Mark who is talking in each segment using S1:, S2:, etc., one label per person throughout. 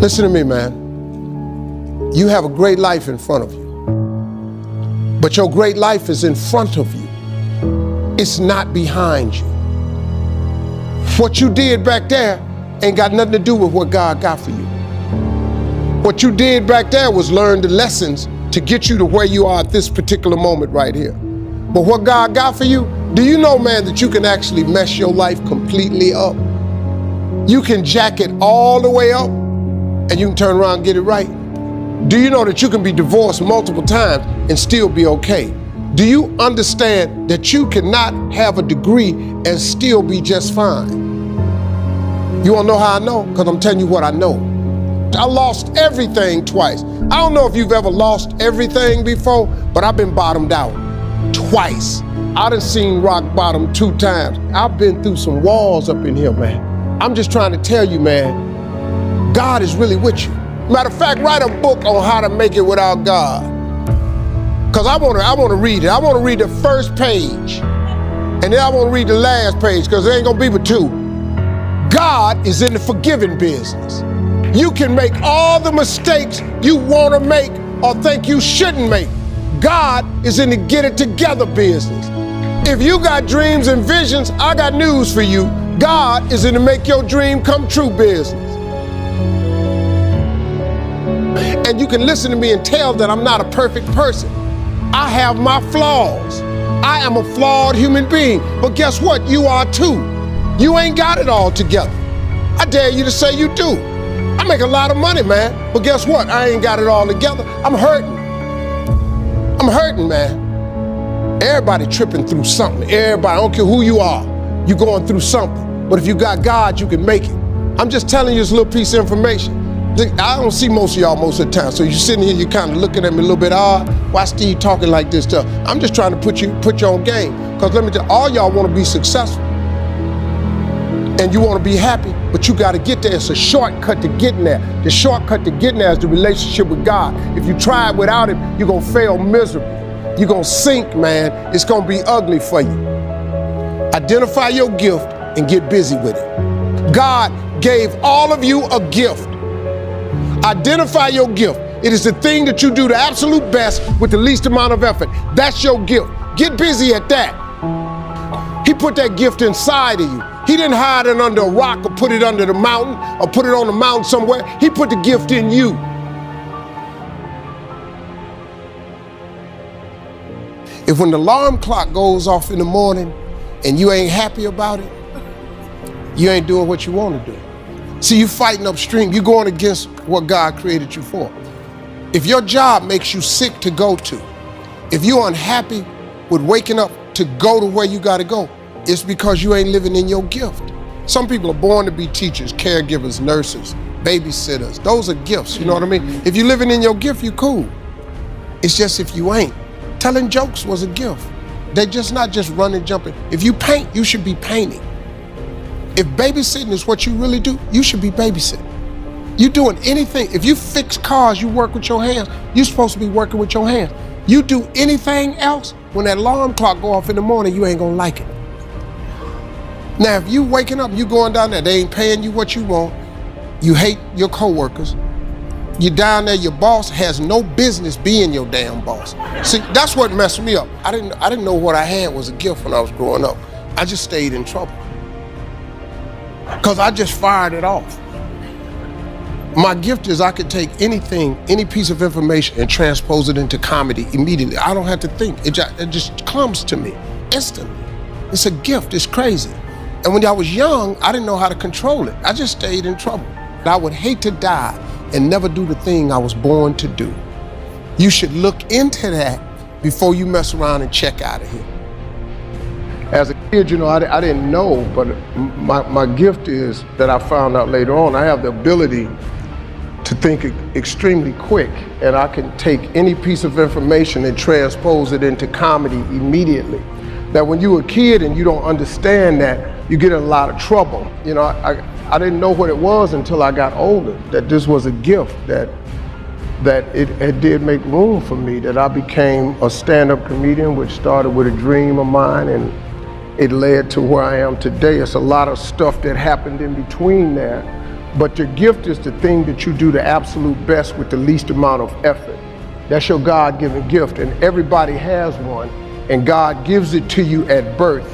S1: Listen to me, man. You have a great life in front of you. But your great life is in front of you. It's not behind you. What you did back there ain't got nothing to do with what God got for you. What you did back there was learn the lessons to get you to where you are at this particular moment right here. But what God got for you, do you know, man, that you can actually mess your life completely up? You can jack it all the way up and you can turn around and get it right. Do you know that you can be divorced multiple times and still be okay? Do you understand that you cannot have a degree and still be just fine? You wanna know how I know? Because I'm telling you what I know. I lost everything twice. I don't know if you've ever lost everything before, but I've been bottomed out twice. I done seen rock bottom 2 times. I've been through some walls up in here, man. I'm just trying to tell you, man, God is really with you. Matter of fact, write a book on how to make it without God. Because I want to read it. I want to read the first page. And then I want to read the last page because there ain't going to be but 2. God is in the forgiving business. You can make all the mistakes you want to make or think you shouldn't make. God is in the get it together business. If you got dreams and visions, I got news for you. God is in the make your dream come true business. And you can listen to me and tell that I'm not a perfect person. I have my flaws. I am a flawed human being. But guess what? You are too. You ain't got it all together. I dare you to say you do. I make a lot of money, man. But guess what? I ain't got it all together. I'm hurting. I'm hurting, man. Everybody tripping through something. Everybody, I don't care who you are, you're going through something. But if you got God, you can make it. I'm just telling you this little piece of information. I don't see most of y'all most of the time. So you're sitting here, you're kind of looking at me a little bit odd. Why Steve talking like this stuff? I'm just trying to put you on game. Because let me tell you, all y'all want to be successful. And you want to be happy, but you got to get there. It's a shortcut to getting there. The shortcut to getting there is the relationship with God. If you try it without Him, you're going to fail miserably. You're going to sink, man. It's going to be ugly for you. Identify your gift and get busy with it. God gave all of you a gift. Identify your gift. It is the thing that you do the absolute best with the least amount of effort. That's your gift. Get busy at that. He put that gift inside of you. He didn't hide it under a rock or put it under the mountain or put it on the mountain somewhere. He put the gift in you. If when the alarm clock goes off in the morning and you ain't happy about it, you ain't doing what you want to do. See, you fighting upstream. You're going against what God created you for. If your job makes you sick to go to, if you're unhappy with waking up to go to where you got to go, it's because you ain't living in your gift. Some people are born to be teachers, caregivers, nurses, babysitters. Those are gifts, you know what I mean? If you're living in your gift, you cool. It's just if you ain't. Telling jokes was a gift. They're just not just running, jumping. If you paint, you should be painting. If babysitting is what you really do, you should be babysitting. You doing anything. If you fix cars, you work with your hands, you're supposed to be working with your hands. You do anything else, when that alarm clock go off in the morning, you ain't gonna like it. Now, if you waking up, you going down there, they ain't paying you what you want, you hate your coworkers, you're down there, your boss has no business being your damn boss. See, that's what messed me up. I didn't know what I had was a gift when I was growing up. I just stayed in trouble. Because I just fired it off. My gift is I could take anything, any piece of information and transpose it into comedy immediately. I don't have to think. It just comes to me instantly. It's a gift. It's crazy. And when I was young, I didn't know how to control it. I just stayed in trouble. I would hate to die and never do the thing I was born to do. You should look into that before you mess around and check out of here. As a kid, you know, I didn't know, but my gift is that I found out later on, I have the ability to think extremely quick, and I can take any piece of information and transpose it into comedy immediately. Now, when you're a kid and you don't understand that, you get in a lot of trouble. You know, I didn't know what it was until I got older, that this was a gift, that it did make room for me, that I became a stand-up comedian, which started with a dream of mine, and it led to where I am today. It's a lot of stuff that happened in between there But your gift is the thing that you do the absolute best with the least amount of effort. That's your God-given gift, and everybody has one, and God gives it to you at birth.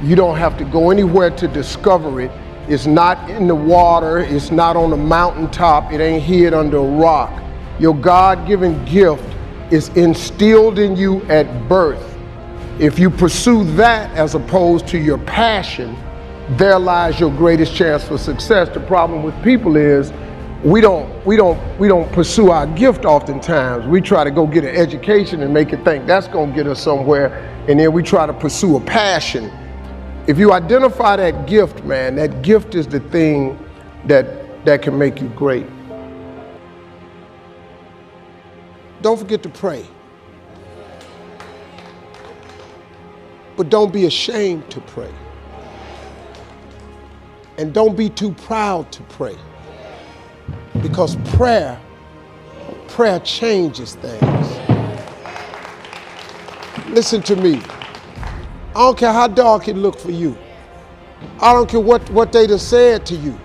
S1: You don't have to go anywhere to discover it. It's not in the water, it's not on the mountaintop, it ain't hid under a rock. Your God-given gift is instilled in you at birth. If you pursue that as opposed to your passion, there lies your greatest chance for success. The problem with people is we don't pursue our gift oftentimes. We try to go get an education and make it think that's gonna get us somewhere, and then we try to pursue a passion. If you identify that gift, man, that gift is the thing that can make you great. Don't forget to pray. But don't be ashamed to pray. And don't be too proud to pray. Because prayer changes things. Listen to me. I don't care how dark it look for you. I don't care what they done said to you.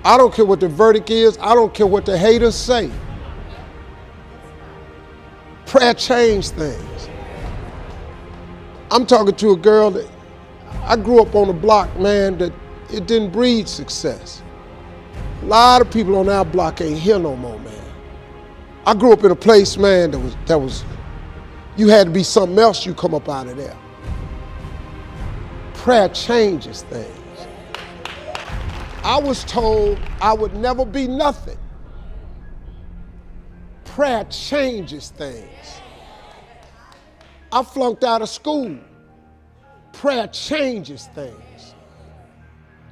S1: I don't care what the verdict is. I don't care what the haters say. Prayer changed things. I'm talking to a girl that I grew up on a block, man, that it didn't breed success. A lot of people on our block ain't here no more, man. I grew up in a place, man, that was you had to be something else, you come up out of there. Prayer changes things. I was told I would never be nothing. Prayer changes things. I flunked out of school. Prayer changes things.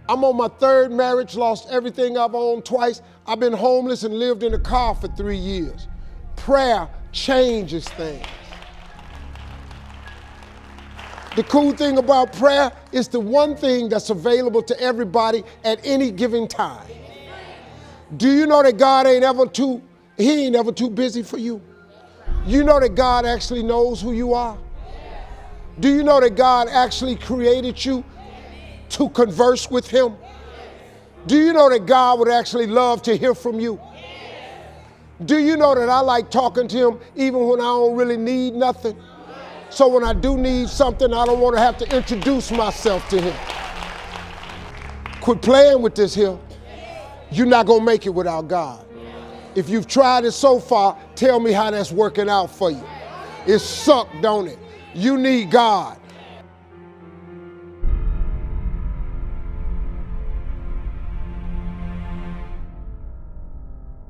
S1: I'm on my third marriage, lost everything I've owned twice. I've been homeless and lived in a car for 3 years. Prayer changes things. The cool thing about prayer is the one thing that's available to everybody at any given time. Do you know that God ain't ever too busy for you? You know that God actually knows who you are? Do you know that God actually created you to converse with him? Do you know that God would actually love to hear from you? Do you know that I like talking to him even when I don't really need nothing? So when I do need something, I don't want to have to introduce myself to him. Quit playing with this here. You're not going to make it without God. If you've tried it so far, tell me how that's working out for you. It sucked, don't it? You need God.